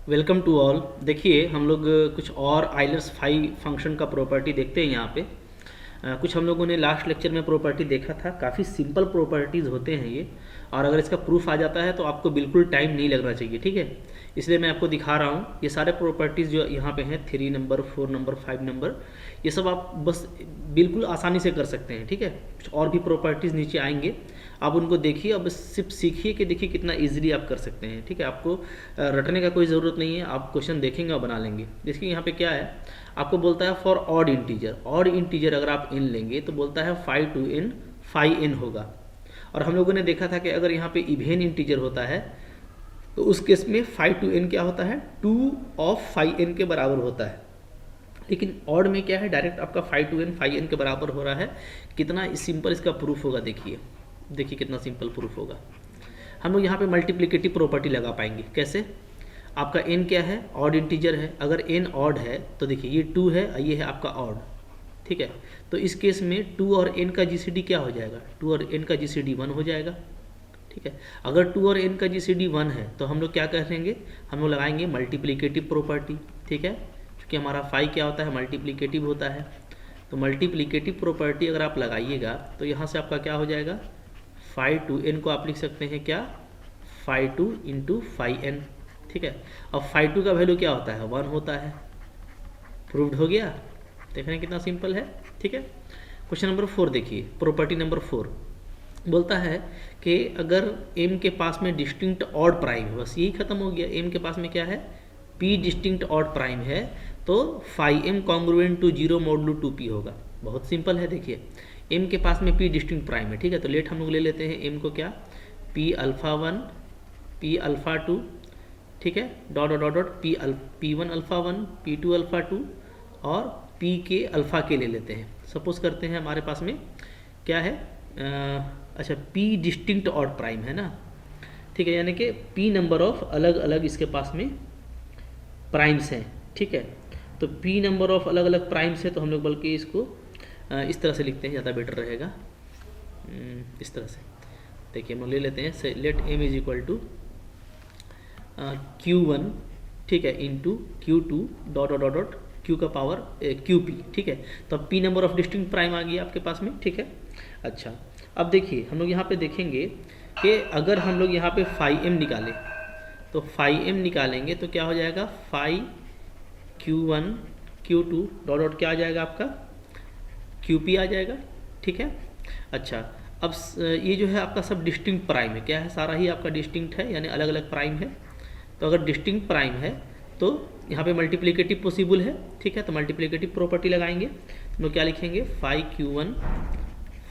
Welcome to all. देखिए हम लोग कुछ और आइलर्स फाई फंक्शन का प्रॉपर्टी देखते हैं यहाँ पे। कुछ हम लोगों ने लास्ट लेक्चर में प्रॉपर्टी देखा था, काफ़ी सिंपल प्रॉपर्टीज़ होते हैं ये, और अगर इसका प्रूफ आ जाता है तो आपको बिल्कुल टाइम नहीं लगना चाहिए, ठीक है। इसलिए मैं आपको दिखा रहा हूँ ये सारे प्रॉपर्टीज़ जो यहाँ पे हैं, 3 नंबर, 4 नंबर, 5 नंबर, ये सब आप बस बिल्कुल आसानी से कर सकते हैं, ठीक है। कुछ और भी प्रॉपर्टीज़ नीचे आएंगे, आप उनको देखिए, अब सिर्फ सीखिए कि देखिए कितना इजीली आप कर सकते हैं, ठीक है। आपको रटने का कोई ज़रूरत नहीं है, आप क्वेश्चन देखेंगे और बना लेंगे। देखिए यहाँ पे क्या है, आपको बोलता है for odd integer. Odd integer अगर आप इन लेंगे तो बोलता है 5 to n 5n होगा। और हम लोगों ने देखा था कि अगर यहाँ पे इवेन इंटीजर होता है तो उस केस में 5 to n क्या होता है, 2 of 5n के बराबर होता है। लेकिन ऑड में क्या है, डायरेक्ट आपका 5 to n 5n के बराबर हो रहा है। कितना सिंपल इसका प्रूफ होगा, देखिए कितना सिंपल प्रूफ होगा। हम लोग यहाँ पे मल्टीप्लिकेटिव प्रॉपर्टी लगा पाएंगे। कैसे? आपका n क्या है, ऑड इंटीजर है, अगर n ऑड है तो देखिए ये 2 है और ये है आपका ऑड, ठीक है। तो इस केस में 2 और n का जीसीडी क्या हो जाएगा, 2 और n का जीसीडी 1 हो जाएगा, ठीक है। अगर 2 और n का जीसीडी 1 है तो हम लोग क्या करेंगे, हम लोग लगाएंगे मल्टीप्लिकेटिव प्रॉपर्टी, ठीक है। क्योंकि हमारा फाई क्या होता है, मल्टीप्लिकेटिव होता है। तो मल्टीप्लिकेटिव प्रॉपर्टी अगर आप लगाइएगा तो यहाँ से आपका क्या हो जाएगा, 5 to n को आप लिख सकते हैं क्या, 5 2 इंटू 5n, ठीक है। अब 5 2 का वैल्यू क्या होता है, 1 होता है। प्रूव्ड हो गया। देख रहे हैं कितना सिंपल है, ठीक है। क्वेश्चन नंबर 4 देखिए, प्रॉपर्टी नंबर 4 बोलता है कि अगर m के पास में डिस्टिंक्ट ऑड प्राइम है, बस यही खत्म हो गया। m के पास में क्या है, p डिस्टिंक्ट ऑड प्राइम है, तो phi m congruent to 0 modulo 2p होगा। बहुत सिंपल है। देखिए m के पास में p डिस्टिंक्ट प्राइम है, ठीक है। तो लेट हम लोग ले लेते हैं m को क्या, p अल्फा 1, p अल्फा 2, ठीक है, dot dot dot p1 alpha 1, p2 alpha 2 और p के अल्फा के ले लेते हैं। सपोज करते हैं हमारे पास में क्या है, अच्छा p डिस्टिंक्ट ऑड प्राइम है ना, ठीक है, यानी कि p नंबर ऑफ अलग अलग इसके पास में प्राइम्स हैं, ठीक है। तो p नंबर ऑफ अलग अलग प्राइम्स है, तो हम लोग बल्कि इसको इस तरह से लिखते हैं, ज़्यादा बेटर रहेगा। इस तरह से देखिए हम लोग ले लेते हैं, let m is equal to q1, ठीक है, into q2 dot dot dot q का पावर qp, ठीक है। तो अब p number of distinct prime आ गया आपके पास में, ठीक है। अच्छा अब देखिए हम लोग यहाँ पे देखेंगे कि अगर हम लोग यहाँ पे फाई m निकालें तो फाई m निकालेंगे तो क्या हो जाएगा, phi q1 q2 dot dot क्या आ जाएगा आपका, qp आ जाएगा, ठीक है। अच्छा अब ये जो है आपका सब डिस्टिंक्ट प्राइम है, क्या है, सारा ही आपका डिस्टिंक्ट है, यानी अलग अलग प्राइम है। तो अगर डिस्टिंक्ट प्राइम है तो यहाँ पे मल्टीप्लिकेटिव पॉसिबल है, ठीक है। तो मल्टीप्लिकेटिव प्रॉपर्टी लगाएंगे, हम लोग क्या लिखेंगे, फाई q1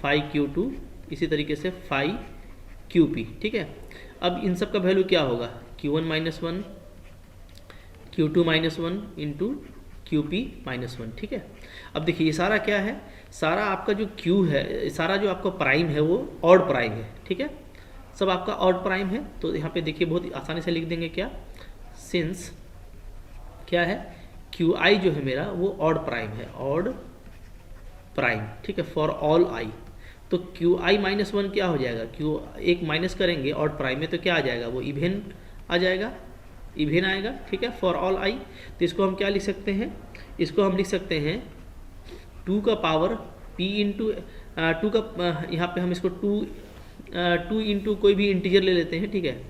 फाई q2 इसी तरीके से फाई qp, ठीक है। अब इन सब का वैल्यू क्या होगा, q1 minus 1, q2 minus 1 into qp minus 1, ठीक है। अब देखिए ये सारा क्या है, सारा आपका जो q है, सारा जो आपका प्राइम है वो ऑड प्राइम है, ठीक है। सब आपका ऑड प्राइम है। तो यहाँ पे देखिए बहुत आसानी से लिख देंगे क्या, सिंस क्या है, qi जो है मेरा वो ऑड प्राइम है, ऑड प्राइम, ठीक है, फॉर ऑल i। तो qi माइनस 1 क्या हो जाएगा, q एक माइनस करेंगे ऑड प्राइम में तो क्या आ जाएगा, वो इवेन आ जाएगा, इवेन आएगा, ठीक है, फॉर ऑल i। तो इसको हम क्या लिख सकते हैं, इसको हम लिख सकते हैं 2 का पावर p इंटू 2 का, यहाँ पे हम इसको 2 इंटू कोई भी इंटीजर ले लेते हैं, ठीक है,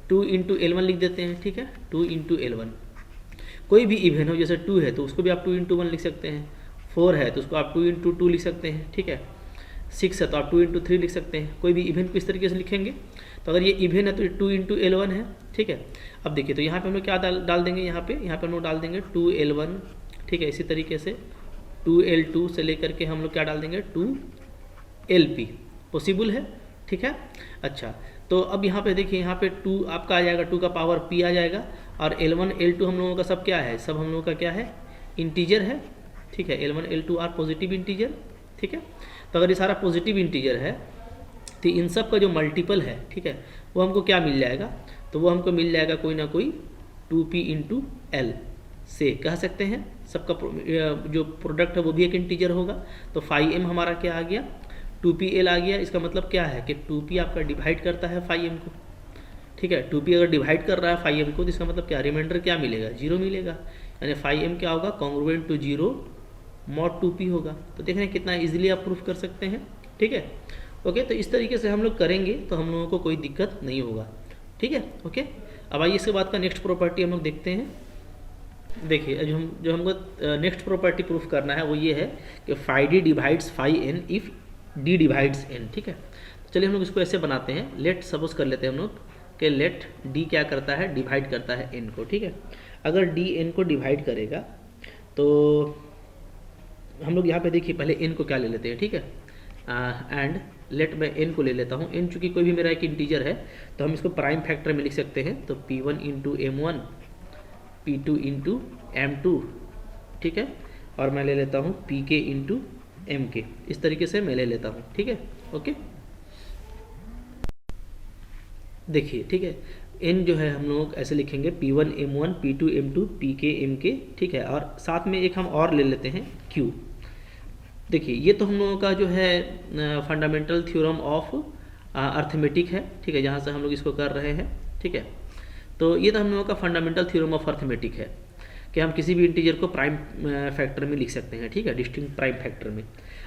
2 इंटू L1 लिख देते हैं, ठीक है, 2 इंटू L1। कोई भी इवेन हो, जैसे 2 है तो उसको भी आप 2 इंटू 1 लिख सकते हैं, 4 है तो उसको आप 2 इंटू 2 लिख सकते हैं, ठीक है, 6 है तो आप 2 इंटू 3 लिख सकते हैं। कोई भी इवेन को इस तरीके से लिखेंगे। तो अगर ये इवेन है तो 2 इंटू L1 है, ठीक है। अब देखिए तो यहाँ पे हम लोग क्या डाल देंगे, यहाँ पे हम लोग डाल देंगे 2L1, ठीक है। इसी तरीके से 2L2 से लेकर के हम लोग क्या डाल देंगे, 2LP पॉसिबल है, ठीक है। अच्छा तो अब यहाँ पे देखिए, यहाँ पे 2 आपका आ जाएगा, 2 का पावर p आ जाएगा, और L1 L2 हम लोगों का सब क्या है, सब हम लोगों का क्या है, इंटीजर है, ठीक है। L1 L2 are positive integer, ठीक है। तो अगर ये सारा पॉजिटिव इंटीजर है तो इन सब का जो मल्टीपल है, ठीक है, वो हमको क्या मिल जाएगा, तो वो हमको मिल जाएगा कोई ना कोई 2p इंटू एल से कह सकते हैं। सबका जो प्रोडक्ट है वो भी एक इंटीजर होगा। तो फाई m हमारा क्या आ गया, 2pl आ गया। इसका मतलब क्या है कि 2p आपका डिवाइड करता है फाई m को, ठीक है। 2p अगर डिवाइड कर रहा है 5m को तो इसका मतलब क्या, रिमाइंडर क्या मिलेगा, 0 मिलेगा, यानी 5m क्या होगा, कॉन्ग्रुएंट टू 0 मॉड 2p होगा। तो देख रहे हैं कितना इजीली आप प्रूफ कर सकते हैं, ठीक है। ओके, तो इस तरीके से हम लोग करेंगे तो हम लोगों को कोई दिक्कत नहीं होगा, ठीक है। ओके, अब आइए इसके बाद का नेक्स्ट प्रॉपर्टी हम लोग देखते हैं। देखिए जो हमको नेक्स्ट प्रॉपर्टी प्रूफ करना है वो ये है कि phi D divides phi N if D divides N, ठीक है। तो चलिए हम लोग इसको ऐसे बनाते हैं, लेट सपोज कर लेते हैं हम लोग कि लेट डी क्या करता है, डिवाइड करता है एन को, ठीक है। अगर डी एन को डिवाइड करेगा तो हम लोग यहाँ पे देखिए पहले एन को क्या ले लेते हैं, ठीक है। एंड लेट मैं एन को ले लेता हूँ, एन चूँकि कोई भी मेरा एक इंटीजर है तो हम इसको प्राइम फैक्टर में लिख सकते हैं। तो P1 into M1 P2 into M2, ठीक है, और मैं ले लेता हूँ PK इंटू MK, इस तरीके से मैं ले लेता हूँ, ठीक है। ओके, देखिए ठीक है, n जो है हम लोग ऐसे लिखेंगे P1 M1 P2 M2 PK MK, ठीक है, और साथ में एक हम और ले लेते हैं Q। देखिए ये तो हम लोगों का जो है फंडामेंटल थ्योरम ऑफ अर्थमेटिक है, ठीक है, जहाँ से हम लोग इसको कर रहे हैं, ठीक है। तो ये तो हम लोगों का फंडामेंटल थ्योरम ऑफ अर्थमेटिक है कि हम किसी भी इंटीजर को प्राइम फैक्टर में लिख सकते हैं, ठीक है, डिस्टिंक्ट प्राइम फैक्टर में।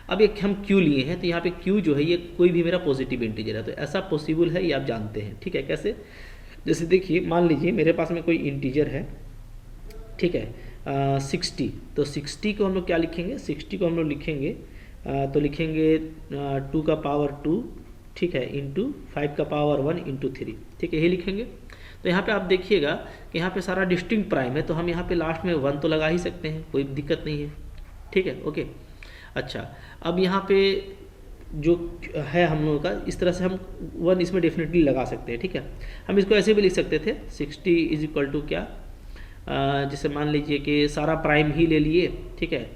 अब एक हम Q लिए हैं तो यहाँ पे Q जो है ये कोई भी मेरा पॉजिटिव इंटीजर है, तो ऐसा पॉसिबल है ये आप जानते हैं, ठीक है। कैसे, जैसे देखिए मान लीजिए मेरे पास में कोई इंटीजर है, ठीक है, 60, तो 60 को हम लोग क्या लिखेंगे, 60 को हम लोग लिखेंगे तो लिखेंगे 2 का पावर 2, ठीक है, इंटू 5 का पावर 1 इंटू 3, ठीक है, यही लिखेंगे। तो यहाँ पे आप देखिएगा कि यहाँ पे सारा डिस्टिंक्ट प्राइम है, तो हम यहाँ पे लास्ट में 1 तो लगा ही सकते हैं, कोई दिक्कत नहीं है, ठीक है। ओके, अच्छा, अब यहाँ पे जो है हम लोगों का इस तरह से हम 1 इसमें डेफिनेटली लगा सकते हैं, ठीक है। हम इसको ऐसे भी लिख सकते थे 60 इज इक्वल टू क्या, जैसे मान लीजिए कि सारा प्राइम ही ले लिए, ठीक है,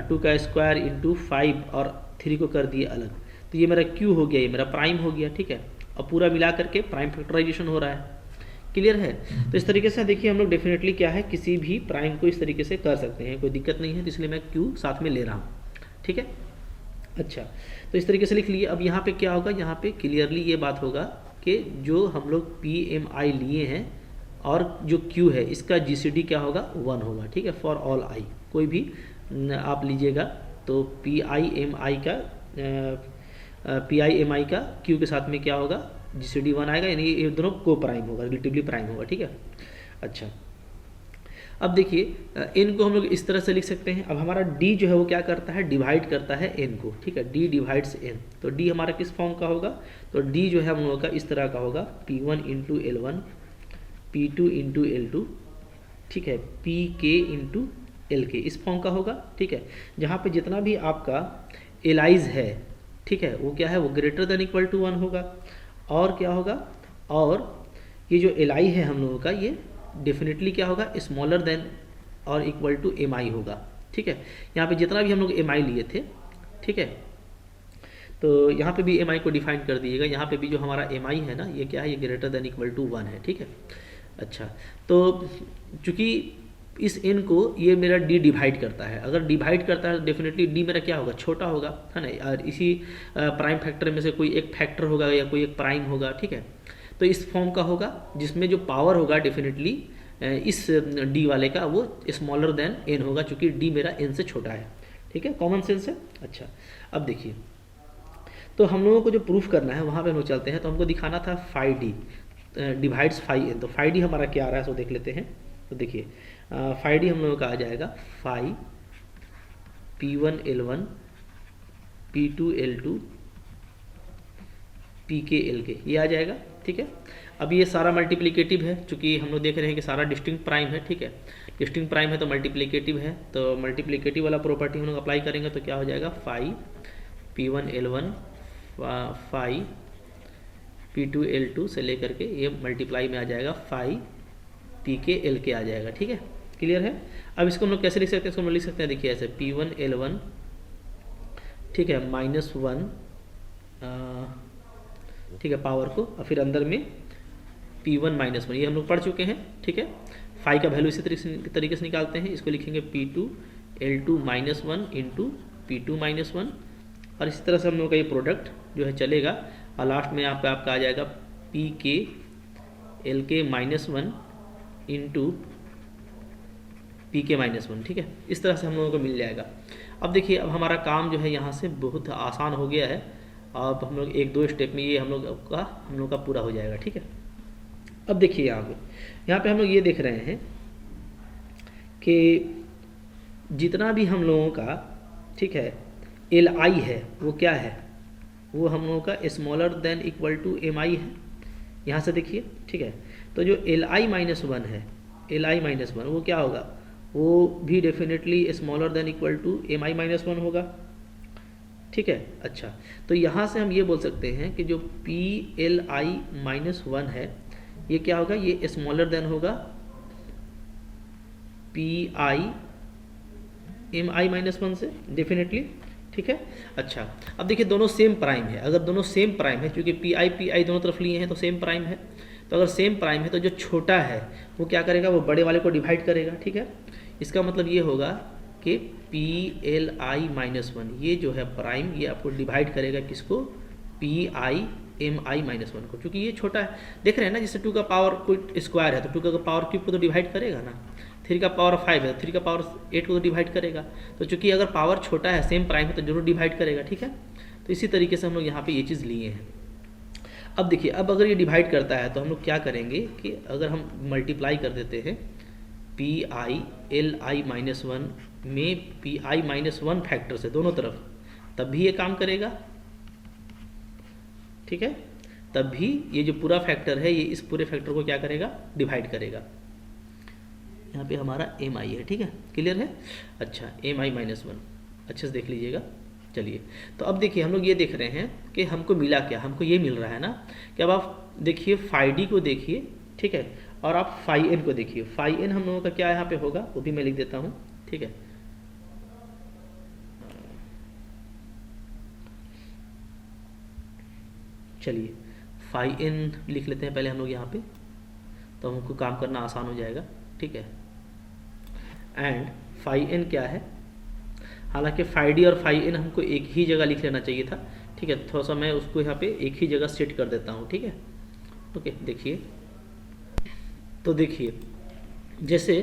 2 का स्क्वायर इंटू 5 और 3 को कर दिए अलग, तो ये मेरा Q हो गया, ये मेरा प्राइम हो गया, ठीक है। अब पूरा मिला करके प्राइम फैक्टराइजेशन हो रहा है, क्लियर है। तो इस तरीके से देखिए हम लोग डेफिनेटली क्या है, किसी भी प्राइम को इस तरीके से कर सकते हैं, कोई दिक्कत नहीं है, तो इसलिए मैं Q साथ में ले रहा हूँ, ठीक है। अच्छा, तो इस तरीके से लिख लिए। अब यहाँ पे क्या होगा, यहाँ पे क्लियरली ये बात होगा कि जो हम लोग PMI लिए हैं और जो Q है इसका GCD क्या होगा, 1 होगा, ठीक है, फॉर ऑल I, कोई भी आप लीजिएगा तो PIMI का Q के साथ में क्या होगा, GCD 1 आएगा, यानी ये दोनों को प्राइम होगा, रिलेटिवली प्राइम होगा, ठीक है। अच्छा, अब देखिए n को हम लोग इस तरह से लिख सकते हैं। अब हमारा d जो है वो क्या करता है, डिवाइड करता है n को, ठीक है, d डिवाइड्स n, तो d हमारा किस फॉर्म का होगा, तो d जो है हम लोगों का इस तरह का होगा, P1 into L1 P2 into L2, ठीक है, PK इंटू LK, इस फॉर्म का होगा, ठीक है। जहाँ पे जितना भी आपका एलाइज है, ठीक है, वो क्या है, वो ग्रेटर देन इक्वल टू 1 होगा, और क्या होगा, और ये जो एलाई है हम लोगों का ये डेफिनेटली क्या होगा, स्मॉलर देन और इक्वल टू MI होगा, ठीक है। यहाँ पे जितना भी हम लोग MI लिए थे, ठीक है, तो यहाँ पे भी MI को डिफाइन कर दीजिएगा, यहाँ पे भी जो हमारा MI है ना, ये क्या है, ये ग्रेटर देन इक्वल टू 1 है, ठीक है। अच्छा, तो चूँकि इस n को ये मेरा d डिवाइड करता है, अगर डिवाइड करता है तो डेफिनेटली d मेरा क्या होगा, छोटा होगा, है ना, और इसी प्राइम फैक्टर में से कोई एक फैक्टर होगा या कोई एक प्राइम होगा, ठीक है। तो इस फॉर्म का होगा जिसमें जो पावर होगा डेफिनेटली इस d वाले का वो स्मॉलर देन n होगा, चूँकि d मेरा n से छोटा है, ठीक है, कॉमन सेंस है। अच्छा, अब देखिए, तो हम लोगों को जो प्रूफ करना है वहाँ पे हम लोग चलते हैं, तो हमको दिखाना था phi D divides phi N, तो फाई डी हमारा क्या आ रहा है सो देख लेते हैं। तो देखिए फाई डी हम लोगों का आ जाएगा phi P1 L1 P2 L2 PK LK, ये आ जाएगा, ठीक है। अब ये सारा मल्टीप्लिकेटिव है, चूँकि हम लोग देख रहे हैं कि सारा डिस्टिंक्ट प्राइम है, ठीक है, डिस्टिंक्ट प्राइम है तो मल्टीप्लिकेटिव है, तो मल्टीप्लिकेटिव वाला प्रॉपर्टी हम लोग अप्लाई करेंगे तो क्या हो जाएगा, phi P1 L1 phi P2 L2 से लेकर के ये मल्टीप्लाई में आ जाएगा फाई PK LK आ जाएगा, ठीक है, क्लियर है। अब इसको हम लोग कैसे लिख सकते हैं, इसको हम लोग लिख सकते हैं, देखिए ऐसे P1 L1, ठीक है, -1, ठीक है, पावर को, और फिर अंदर में P1 -1, ये हम लोग पढ़ चुके हैं, ठीक है। फाई का वैल्यू इसी तरीके से निकालते हैं, इसको लिखेंगे P2 L2 -1 इंटू P2 -1, और इसी तरह से हम लोग का ये प्रोडक्ट जो है चलेगा, और लास्ट में यहाँ पे आपका आ जाएगा PK एल के माइनस वन इंटू पी के माइनस वन, ठीक है। इस तरह से हम लोगों को मिल जाएगा। अब देखिए, अब हमारा काम जो है यहाँ से बहुत आसान हो गया है। अब हम लोग एक दो स्टेप में ये हम लोग का पूरा हो जाएगा, ठीक है। अब देखिए यहाँ पे हम लोग ये देख रहे हैं कि जितना भी हम लोगों का, ठीक है, एल आई है वो क्या है, वो हम लोगों का smaller than equal to M I है। यहाँ से देखिए, ठीक है। तो जो एल आई माइनस वन है, एल आई माइनस वन वो क्या होगा, वो भी definitely smaller than equal to M I minus one होगा, ठीक है। अच्छा, तो यहाँ से हम ये बोल सकते हैं कि जो P L I minus one है ये क्या होगा, ये स्मॉलर देन होगा P I am I minus one से डेफिनेटली, ठीक है। अच्छा, अब देखिए दोनों सेम प्राइम है। अगर दोनों सेम प्राइम है, क्योंकि पी आई दोनों तरफ लिए हैं तो सेम प्राइम है, तो अगर सेम प्राइम है तो जो छोटा है वो क्या करेगा, वो बड़े वाले को डिवाइड करेगा, ठीक है। इसका मतलब ये होगा कि P L I minus one ये जो है प्राइम, ये आपको डिवाइड करेगा किसको, P I am I minus one को, क्योंकि ये छोटा है। देख रहे हैं ना, जैसे 2 का पावर कोई स्क्वायर है तो 2 का पावर क्यूब को तो डिवाइड करेगा ना, 3 का पावर 5 है तो 3 का पावर 8 को तो डिवाइड करेगा। तो चूंकि अगर पावर छोटा है, सेम प्राइम है, तो जरूर डिवाइड करेगा, ठीक है। तो इसी तरीके से हम लोग यहाँ पे ये चीज़ लिए हैं। अब देखिए, अब अगर ये डिवाइड करता है तो हम लोग क्या करेंगे कि अगर हम मल्टीप्लाई कर देते हैं P I L I minus one में P I minus one factor से दोनों तरफ, तब भी ये काम करेगा, ठीक है। तब भी ये जो पूरा फैक्टर है ये इस पूरे फैक्टर को क्या करेगा, डिवाइड करेगा। यहाँ पे हमारा एम आई है, ठीक है, क्लियर है। अच्छा, एम आई माइनस वन अच्छे से देख लीजिएगा। चलिए, तो अब देखिए हम लोग ये देख रहे हैं कि हमको मिला क्या, हमको ये मिल रहा है ना कि अब आप देखिए फाई डी को देखिए, ठीक है, और आप फाई एन को देखिए। फाई एन हम लोगों का क्या यहाँ पे होगा वो भी मैं लिख देता हूँ, ठीक है। चलिए फाई एन लिख लेते हैं पहले हम लोग यहाँ पे, तो हमको काम करना आसान हो जाएगा, ठीक है। एंड फाई एन क्या है, हालांकि फाई डी और फाई एन हमको एक ही जगह लिख लेना चाहिए था, ठीक है। थोड़ा सा मैं उसको यहाँ पे एक ही जगह सेट कर देता हूँ, ठीक है। ओके, देखिए, तो देखिए जैसे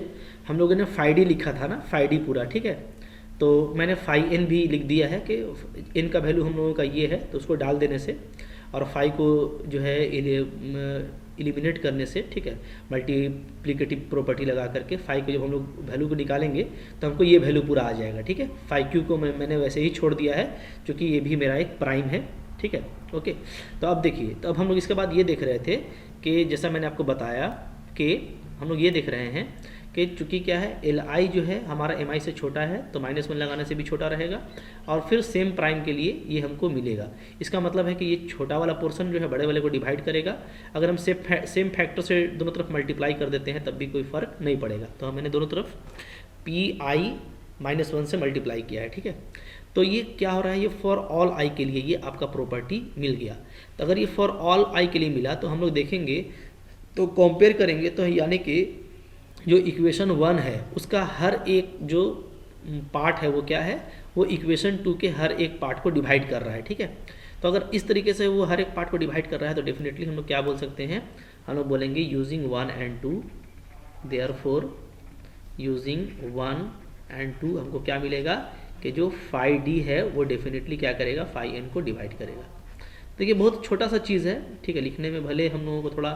हम लोगों ने फाई डी लिखा था ना, फाई डी पूरा, ठीक है, तो मैंने फाई एन भी लिख दिया है कि एन का वैल्यू हम लोगों का ये है, तो उसको डाल देने से और फाई को जो है एलिमिनेट करने से, ठीक है, मल्टीप्लिकेटिव प्रॉपर्टी लगा करके फाई को जब हम लोग वैल्यू को निकालेंगे तो हमको ये वैल्यू पूरा आ जाएगा, ठीक है। फाई क्यू को मैंने वैसे ही छोड़ दिया है क्योंकि ये भी मेरा एक प्राइम है, ठीक है। ओके, तो अब देखिए, तो अब हम लोग इसके बाद ये देख रहे थे कि जैसा मैंने आपको बताया कि हम लोग ये देख रहे हैं कि चूंकि क्या है, एल आई जो है हमारा एम आई से छोटा है तो माइनस वन लगाने से भी छोटा रहेगा, और फिर सेम प्राइम के लिए ये हमको मिलेगा। इसका मतलब है कि ये छोटा वाला पोर्शन जो है बड़े वाले को डिवाइड करेगा। अगर हम सेम फैक्टर से दोनों तरफ मल्टीप्लाई कर देते हैं तब भी कोई फर्क नहीं पड़ेगा। तो मैंने दोनों तरफ पी आई माइनस वन से मल्टीप्लाई किया है, ठीक है। तो ये क्या हो रहा है, ये फॉर ऑल आई के लिए ये आपका प्रॉपर्टी मिल गया। तो अगर ये फॉर ऑल आई के लिए मिला तो हम लोग देखेंगे तो कंपेयर करेंगे, तो यानी कि जो इक्वेशन 1 है उसका हर एक जो पार्ट है वो क्या है, वो इक्वेशन 2 के हर एक पार्ट को डिवाइड कर रहा है, ठीक है। तो अगर इस तरीके से वो हर एक पार्ट को डिवाइड कर रहा है तो डेफिनेटली हम लोग क्या बोल सकते हैं, हम लोग बोलेंगे using 1 and 2, therefore using 1 and 2 हमको क्या मिलेगा कि जो फाई डी है वो डेफिनेटली क्या करेगा, फाई एन को डिवाइड करेगा। देखिए बहुत छोटा सा चीज़ है, ठीक है, लिखने में भले हम लोगों को थोड़ा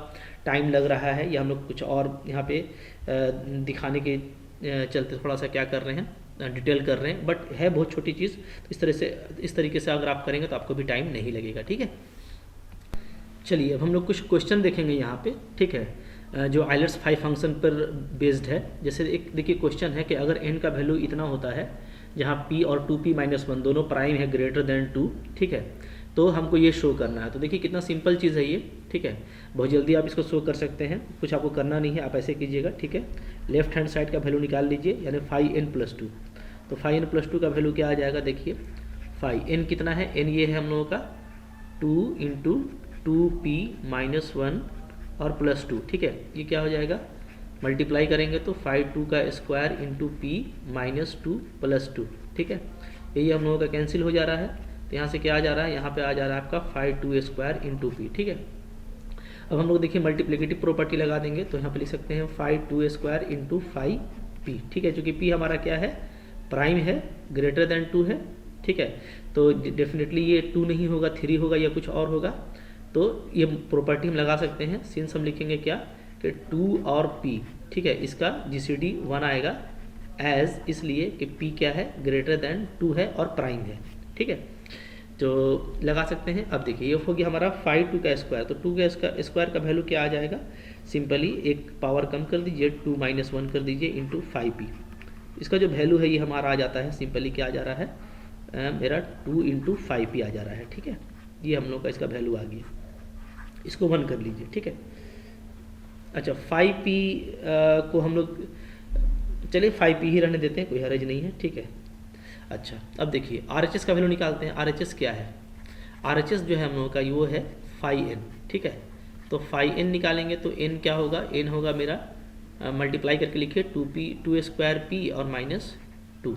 टाइम लग रहा है या हम लोग कुछ और यहाँ पे दिखाने के चलते थोड़ा सा क्या कर रहे हैं, डिटेल कर रहे हैं, बट है बहुत छोटी चीज़। तो इस तरीके से अगर आप करेंगे तो आपको भी टाइम नहीं लगेगा, ठीक है। चलिए अब हम लोग कुछ क्वेश्चन देखेंगे यहाँ पे, ठीक है, जो आइलर्स 5 फंक्शन पर बेस्ड है। जैसे एक देखिए क्वेश्चन है कि अगर n का वैल्यू इतना होता है जहाँ p और 2p माइनस वन दोनों प्राइम है ग्रेटर देन 2, ठीक है, तो हमको ये शो करना है। तो देखिए कितना सिंपल चीज़ है ये, ठीक है, बहुत जल्दी आप इसको शो कर सकते हैं, कुछ आपको करना नहीं है, आप ऐसे कीजिएगा, ठीक है। लेफ्ट हैंड साइड का वैल्यू निकाल लीजिए, यानी 5n+2। तो 5n+2 का वैल्यू क्या आ जाएगा, देखिए 5n कितना है, n ये है हम लोगों का 2 × 2p - 1 और +2, ठीक है। ये क्या हो जाएगा, मल्टीप्लाई करेंगे तो 5 का स्क्वायर × p - 2 + 2, ठीक है। यही हम लोगों का कैंसिल हो जा रहा है, तो यहाँ से क्या आ जा रहा है, यहाँ पे आ जा रहा है आपका 5 2² × p, ठीक है। अब हम लोग देखिए मल्टीप्लिकेटिव प्रॉपर्टी लगा देंगे, तो यहाँ पे लिख सकते हैं phi two square into phi P, ठीक है, चूँकि पी हमारा क्या है, प्राइम है, ग्रेटर देन 2 है, ठीक है, तो डेफिनेटली ये 2 नहीं होगा, 3 होगा या कुछ और होगा, तो ये प्रॉपर्टी हम लगा सकते हैं। सिंस हम लिखेंगे क्या कि 2 और p, ठीक है, इसका GCD 1 आएगा एज, इसलिए कि p क्या है, ग्रेटर देन 2 है और प्राइम है, ठीक है, तो लगा सकते हैं। अब देखिए ये हो गया हमारा 5 2 का स्क्वायर, तो 2 का स्क्वायर का वैल्यू क्या आ जाएगा, सिंपली एक पावर कम कर दीजिए, 2 - 1 कर दीजिए इंटू 5p, इसका जो वैल्यू है ये हमारा आ जाता है, सिंपली क्या आ जा रहा है, मेरा 2 इंटू 5p आ जा रहा है, ठीक है, ये हम लोग का इसका वैल्यू आ गया, इसको 1 कर लीजिए, ठीक है। अच्छा 5p को हम लोग चलिए 5p ही रहने देते हैं, कोई हर्ज नहीं है, ठीक है। अच्छा अब देखिए RHS का वैल्यू निकालते हैं। RHS क्या है, RHS जो है हम लोगों का वो है फाई n, ठीक है, तो फाई n निकालेंगे तो n क्या होगा, n होगा मेरा मल्टीप्लाई करके लिखिए 2 स्क्वायर p और -2,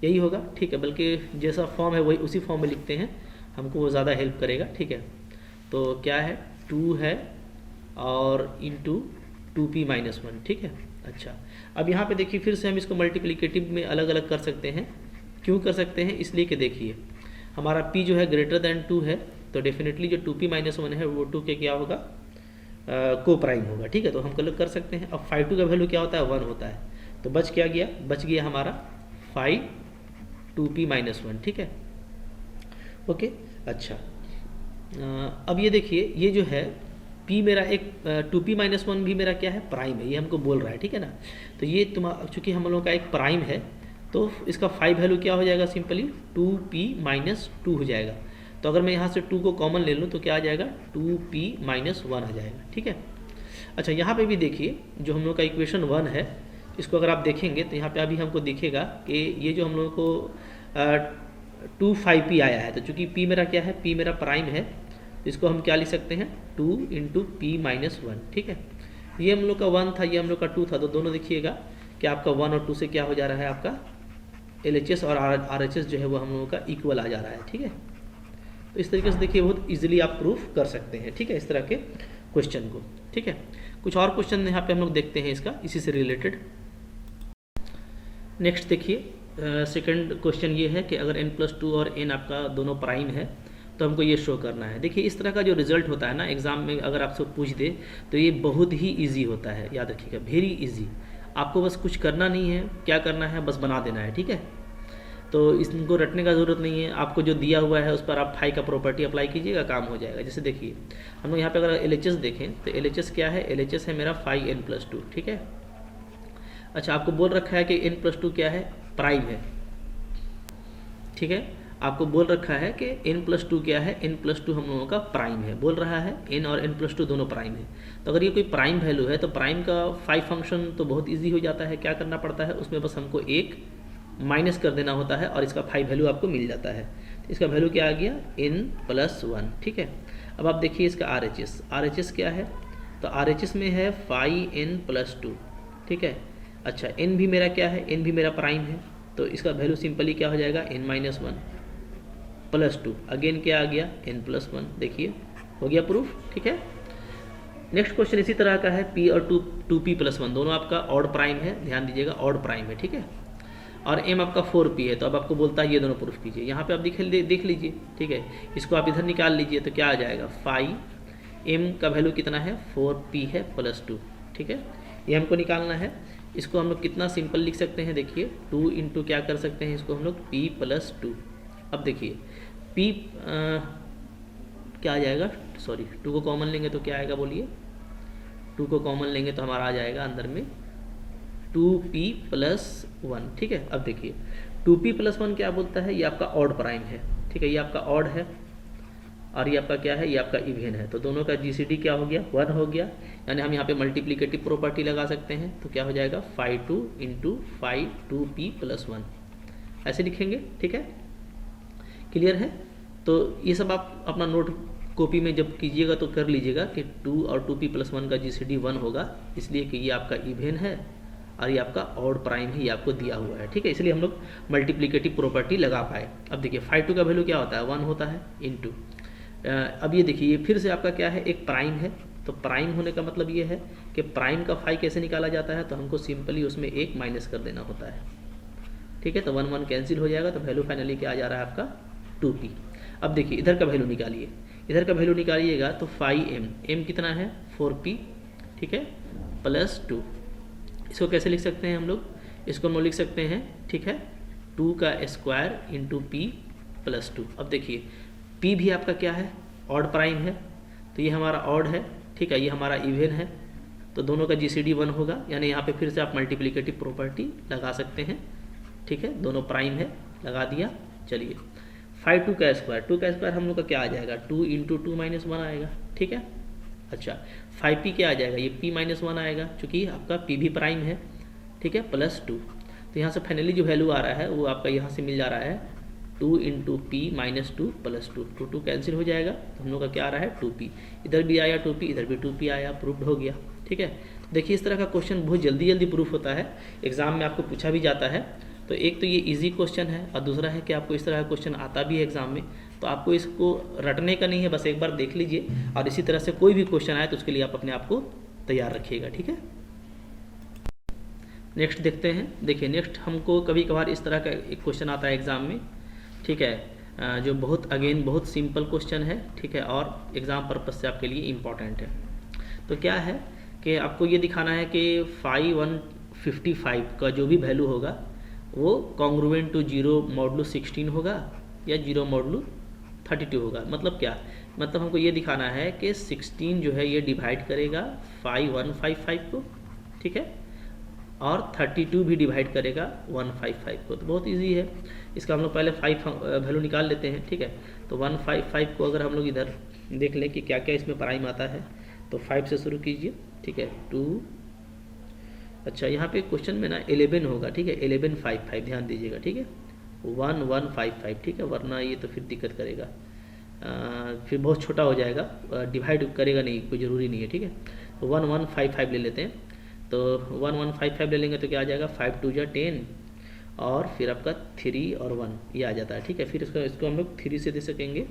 यही होगा, ठीक है, बल्कि जैसा फॉर्म है वही उसी फॉर्म में लिखते हैं, हमको वो ज़्यादा हेल्प करेगा, ठीक है। तो क्या है 2 है और इंटू 2p - 1, ठीक है। अच्छा अब यहाँ पे देखिए फिर से हम इसको मल्टीप्लिकेटिव में अलग अलग कर सकते हैं, क्यों कर सकते हैं, इसलिए कि देखिए हमारा p जो है ग्रेटर देन 2 है, तो डेफिनेटली जो 2p - 1 है वो 2 के क्या होगा, को प्राइम होगा, ठीक है, तो हम कर सकते हैं। अब 5 2 का वैल्यू क्या होता है, 1 होता है, तो बच क्या गया, बच गया हमारा 5 2p - 1, ठीक है, ओके। अच्छा अब ये देखिए ये जो है p मेरा एक 2p - 1 भी मेरा क्या है, प्राइम है, ये हमको बोल रहा है, ठीक है ना, तो ये चूँकि हम लोगों का एक प्राइम है तो इसका 5 वैल्यू क्या हो जाएगा, सिंपली 2p - 2 हो जाएगा, तो अगर मैं यहाँ से 2 को कॉमन ले लूँ तो क्या आ जाएगा, 2p - 1 आ जाएगा, ठीक है। अच्छा यहाँ पे भी देखिए जो हम लोग का इक्वेशन 1 है, इसको अगर आप देखेंगे तो यहाँ पे अभी हमको दिखेगा कि ये जो हम लोगों को 2 5p आया है, तो चूँकि p मेरा क्या है, p मेरा प्राइम है, इसको हम क्या लिख सकते हैं, 2 इंटू p - 1, ठीक है, ये हम लोग का 1 था, ये हम लोग का 2 था, तो दोनों देखिएगा कि आपका 1 और 2 से क्या हो जा रहा है, आपका LHS और RHS जो है वो हम लोगों का इक्वल आ जा रहा है, ठीक है। तो इस तरीके से देखिए बहुत इजीली आप प्रूफ कर सकते हैं, ठीक है, इस तरह के क्वेश्चन को, ठीक है। कुछ और क्वेश्चन यहाँ पे हम लोग देखते हैं इसका, इसी से रिलेटेड। नेक्स्ट देखिए सेकंड क्वेश्चन ये है कि अगर n+2 और n आपका दोनों प्राइम है तो हमको ये शो करना है। देखिए इस तरह का जो रिजल्ट होता है ना एग्जाम में, अगर आपसे पूछ दे तो ये बहुत ही इजी होता है, याद रखिएगा, वेरी इजी। आपको बस कुछ करना नहीं है, क्या करना है, बस बना देना है, ठीक है। तो इसको रटने का ज़रूरत नहीं है, आपको जो दिया हुआ है उस पर आप फाई का प्रॉपर्टी अप्लाई कीजिएगा, काम हो जाएगा। जैसे देखिए हम लोग यहाँ पे अगर LHS देखें तो LHS क्या है, LHS है मेरा 5n+2, ठीक है। अच्छा आपको बोल रखा है कि n+2 क्या है, प्राइम है, ठीक है, आपको बोल रखा है कि n+2 क्या है, n+2 हम लोगों का प्राइम है, बोल रहा है n और n+2 दोनों प्राइम है। तो अगर ये कोई प्राइम वैल्यू है तो प्राइम का 5 फंक्शन तो बहुत इजी हो जाता है, क्या करना पड़ता है, उसमें बस हमको एक माइनस कर देना होता है और इसका 5 वैल्यू आपको मिल जाता है। इसका वैल्यू क्या आ गया, n+1, ठीक है। अब आप देखिए इसका RHS क्या है, तो RHS में है 5n+2, ठीक है। अच्छा n भी मेरा क्या है, n भी मेरा प्राइम है, तो इसका वैल्यू सिंपली क्या हो जाएगा, n-1 + 2, अगेन क्या आ गया, n+1, देखिए हो गया प्रूफ, ठीक है। नेक्स्ट क्वेश्चन इसी तरह का है, p और 2p + 1 दोनों आपका ऑड प्राइम है, ध्यान दीजिएगा ऑड प्राइम है, ठीक है, और m आपका 4p है, तो अब आपको बोलता है ये दोनों प्रूफ कीजिए। यहाँ पे आप देख लीजिए, ठीक है, इसको आप इधर निकाल लीजिए तो क्या आ जाएगा, 5m का वैल्यू कितना है, 4p है +2, ठीक है, ये हमको निकालना है। इसको हम लोग कितना सिंपल लिख सकते हैं, देखिए 2 इंटू क्या कर सकते हैं, इसको हम लोग p + 2। अब देखिए p क्या आ जाएगा, सॉरी 2 को कॉमन लेंगे तो क्या आएगा, बोलिए 2 को कॉमन लेंगे तो हमारा आ जाएगा अंदर में 2p + 1, ठीक है। अब देखिए 2p + 1 क्या बोलता है, ये आपका ऑड प्राइम है, ठीक है, ये आपका ऑड है और ये आपका क्या है, ये आपका इवन है, तो दोनों का GCD क्या हो गया, 1 हो गया, यानी हम यहाँ पे मल्टीप्लिकेटिव प्रॉपर्टी लगा सकते हैं, तो क्या हो जाएगा 5 2 इंटू 5 2p + 1, ऐसे लिखेंगे, ठीक है, क्लियर है। तो ये सब आप अपना नोट कॉपी में जब कीजिएगा तो कर लीजिएगा कि 2 और 2p + 1 का GCD 1 होगा, इसलिए कि ये आपका इवन है और ये आपका ऑड प्राइम है, ये आपको दिया हुआ है, ठीक है, इसलिए हम लोग मल्टीप्लिकेटिव प्रॉपर्टी लगा पाए। अब देखिए 5 2 का वैल्यू क्या होता है, 1 होता है, इंटू अब ये देखिए, ये फिर से आपका क्या है, एक प्राइम है। तो प्राइम होने का मतलब ये है कि प्राइम का फाई कैसे निकाला जाता है, तो हमको सिंपली उसमें एक माइनस कर देना होता है, ठीक है। तो 1 1 कैंसिल हो जाएगा, तो वैल्यू फाइनली क्या आ जा रहा है आपका 2p। अब देखिए इधर का वैल्यू निकालिए, इधर का वैल्यू निकालिएगा तो 5m, m कितना है 4p, ठीक है, प्लस 2। इसको कैसे लिख सकते हैं हम लोग, इसको हम लोग लिख सकते हैं, ठीक है, 2 का स्क्वायर इंटू p प्लस 2। अब देखिए p भी आपका क्या है, ऑड प्राइम है, तो ये हमारा ऑड है, ठीक है, ये हमारा इवन है, तो दोनों का जीसीडी 1 होगा, यानी यहाँ पे फिर से आप मल्टीप्लिकेटिव प्रॉपर्टी लगा सकते हैं, ठीक है, दोनों प्राइम है, लगा दिया। चलिए 5 2 का स्क्वायर, 2 का स्क्वायर हम लोग का क्या आ जाएगा, 2 इंटू 2 माइनस 1 आएगा, ठीक है। अच्छा 5p क्या आ जाएगा, ये p माइनस 1 आएगा, चूँकि आपका p भी प्राइम है, ठीक है, प्लस 2। तो यहाँ से फाइनली जो वैल्यू आ रहा है वो आपका यहाँ से मिल जा रहा है 2 into P minus 2 plus 2, 2 2 cancel हो जाएगा, तो हम लोग का क्या आ रहा है 2p, इधर भी आया 2p, इधर भी 2p आया, प्रूफ्ड हो गया, ठीक है। देखिए इस तरह का क्वेश्चन बहुत जल्दी जल्दी प्रूफ होता है, एग्जाम में आपको पूछा भी जाता है। तो एक तो ये इजी क्वेश्चन है और दूसरा है कि आपको इस तरह का क्वेश्चन आता भी है एग्जाम में, तो आपको इसको रटने का नहीं है, बस एक बार देख लीजिए और इसी तरह से कोई भी क्वेश्चन आए तो उसके लिए आप अपने आप को तैयार रखिएगा, ठीक है। नेक्स्ट देखते हैं। देखिए नेक्स्ट हमको कभी कभार इस तरह का एक क्वेश्चन आता है एग्जाम में, ठीक है, जो बहुत सिंपल क्वेश्चन है, ठीक है, और एग्जाम पर्पज से आपके लिए इम्पॉर्टेंट है। तो क्या है कि आपको ये दिखाना है कि 5155 का जो भी वैल्यू होगा वो कॉन्ग्रुएंट टू 0 मॉडुलो 16 होगा या 0 मॉडुलो 32 होगा। मतलब क्या, मतलब हमको ये दिखाना है कि 16 जो है ये डिवाइड करेगा 5155 को, ठीक है, और 32 भी डिवाइड करेगा 155 को। तो बहुत इजी है, इसका हम लोग पहले 5 वैल्यू निकाल लेते हैं, ठीक है। तो 155 को अगर हम लोग इधर देख लें कि क्या क्या इसमें प्राइम आता है, तो 5 से शुरू कीजिए, ठीक है, 2, अच्छा यहाँ पे क्वेश्चन में ना 11 होगा, ठीक है, 1155 ध्यान दीजिएगा, ठीक है, 1155, ठीक है, वरना ये तो फिर दिक्कत करेगा, फिर बहुत छोटा हो जाएगा, डिवाइड करेगा नहीं, कोई ज़रूरी नहीं है, ठीक है। तो 1155 ले लेते हैं, तो 1155 ले लेंगे तो क्या आ जाएगा 5 2 जा 10 और फिर आपका 3 और 1 ये आ जाता है, ठीक है। फिर इसको हम लोग 3 से दे सकेंगे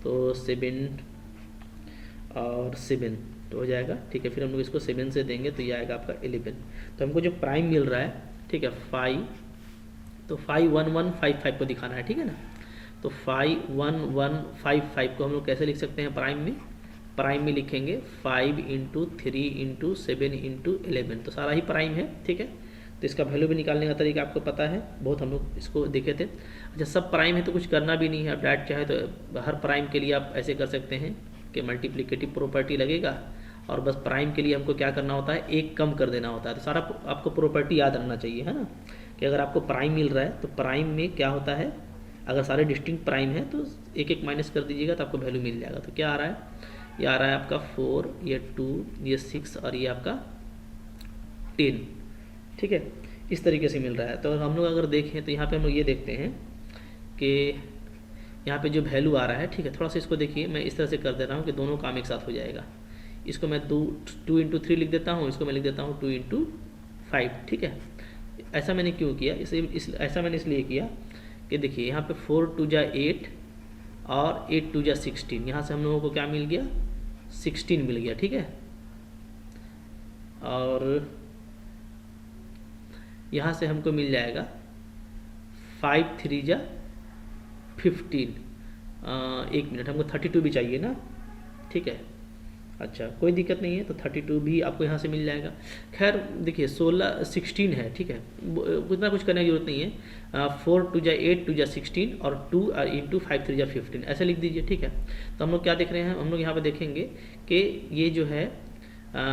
तो 7 और 7 तो हो जाएगा, ठीक है। फिर हम लोग इसको 7 से देंगे तो ये आएगा आपका 11। तो हमको जो प्राइम मिल रहा है, ठीक है, 5, तो 51155 को दिखाना है, ठीक है ना। तो 51155 को हम लोग कैसे लिख सकते हैं प्राइम में, प्राइम में लिखेंगे 5 इंटू 3 इंटू 7 इंटू 11, तो सारा ही प्राइम है, ठीक है। तो इसका वैल्यू भी निकालने का तरीका आपको पता है, बहुत हम लोग इसको देखे थे। अच्छा सब प्राइम है तो कुछ करना भी नहीं है, आप डायरेक्ट चाहे तो हर प्राइम के लिए आप ऐसे कर सकते हैं कि मल्टीप्लिकेटिव प्रॉपर्टी लगेगा और बस प्राइम के लिए हमको क्या करना होता है, एक कम कर देना होता है। तो सारा आपको प्रॉपर्टी याद रखना चाहिए, है ना, कि अगर आपको प्राइम मिल रहा है तो प्राइम में क्या होता है, अगर सारे डिस्टिंक्ट प्राइम है तो एक एक माइनस कर दीजिएगा तो आपको वैल्यू मिल जाएगा। तो क्या आ रहा है, ये आ रहा है आपका 4, ये 2, ये 6 और ये आपका 10, ठीक है, इस तरीके से मिल रहा है। तो हम लोग अगर देखें तो यहाँ पे हम लोग ये देखते हैं कि यहाँ पे जो वैल्यू आ रहा है, ठीक है, थोड़ा सा इसको देखिए, मैं इस तरह से कर दे रहा हूँ कि दोनों काम एक साथ हो जाएगा। इसको मैं 2 इंटू 3 लिख देता हूँ, इसको मैं लिख देता हूँ 2 इंटू 5, ठीक है। ऐसा मैंने क्यों किया, ऐसा मैंने इसलिए किया कि देखिए यहाँ पे 4 2 जा 8 और 8 2 जा 16, यहाँ से हम लोगों को क्या मिल गया 16 मिल गया, ठीक है। और यहाँ से हमको मिल जाएगा 5 3 जा 15, 1 मिनट, हमको 32 भी चाहिए ना, ठीक है। अच्छा कोई दिक्कत नहीं है, तो 32 भी आपको यहाँ से मिल जाएगा। खैर देखिए 16 है, ठीक है, उतना कुछ करने की जरूरत नहीं है। 4 2 जा 8 2 जा 16 और 2 इंटू 5 3 जा 15 ऐसे लिख दीजिए, ठीक है। तो हम लोग क्या देख रहे हैं, हम लोग यहाँ पे देखेंगे कि ये जो है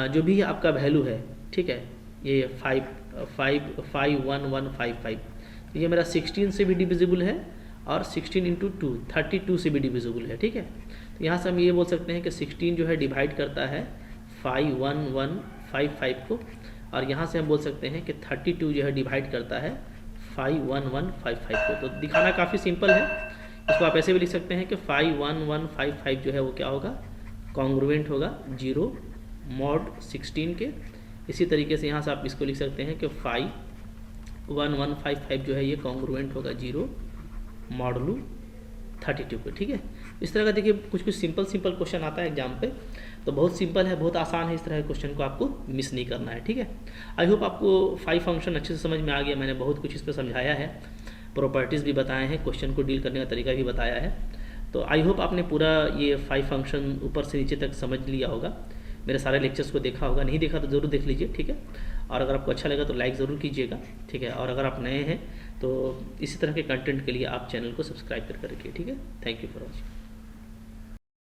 जो भी आपका वैल्यू है, ठीक है, ये 51155, तो ये मेरा 16 से भी डिविजिबल है और 16 इंटू 2 32 से भी डिविजिबल है, ठीक है। तो यहाँ से हम ये बोल सकते हैं कि 16 जो है डिवाइड करता है 51155 को, और यहाँ से हम बोल सकते हैं कि 32 जो है डिवाइड करता है 51155 को। तो दिखाना काफ़ी सिंपल है, इसको आप ऐसे भी लिख सकते हैं कि 51155 जो है वो क्या होगा, कॉन्ग्रुएंट होगा 0 मॉड 16 के। इसी तरीके से यहाँ से आप इसको लिख सकते हैं कि 51155 जो है ये कॉन्ग्रुएंट होगा 0 मॉडुलो 32 को, ठीक है। इस तरह का देखिए कुछ कुछ सिंपल सिंपल क्वेश्चन आता है एग्जाम पे, तो बहुत सिंपल है, बहुत आसान है, इस तरह के क्वेश्चन को आपको मिस नहीं करना है, ठीक है। आई होप आपको 5 फंक्शन अच्छे से समझ में आ गया, मैंने बहुत कुछ इस पर समझाया है, प्रॉपर्टीज़ भी बताए हैं, क्वेश्चन को डील करने का तरीका भी बताया है। तो आई होप आपने पूरा ये 5 फंक्शन ऊपर से नीचे तक समझ लिया होगा, मेरे सारे लेक्चर्स को देखा होगा, नहीं देखा तो ज़रूर देख लीजिए, ठीक है। और अगर आपको अच्छा लगा तो लाइक ज़रूर कीजिएगा, ठीक है। और अगर आप नए हैं तो इसी तरह के कंटेंट के लिए आप चैनल को सब्सक्राइब करके रखिए, ठीक है। Thank you for watching.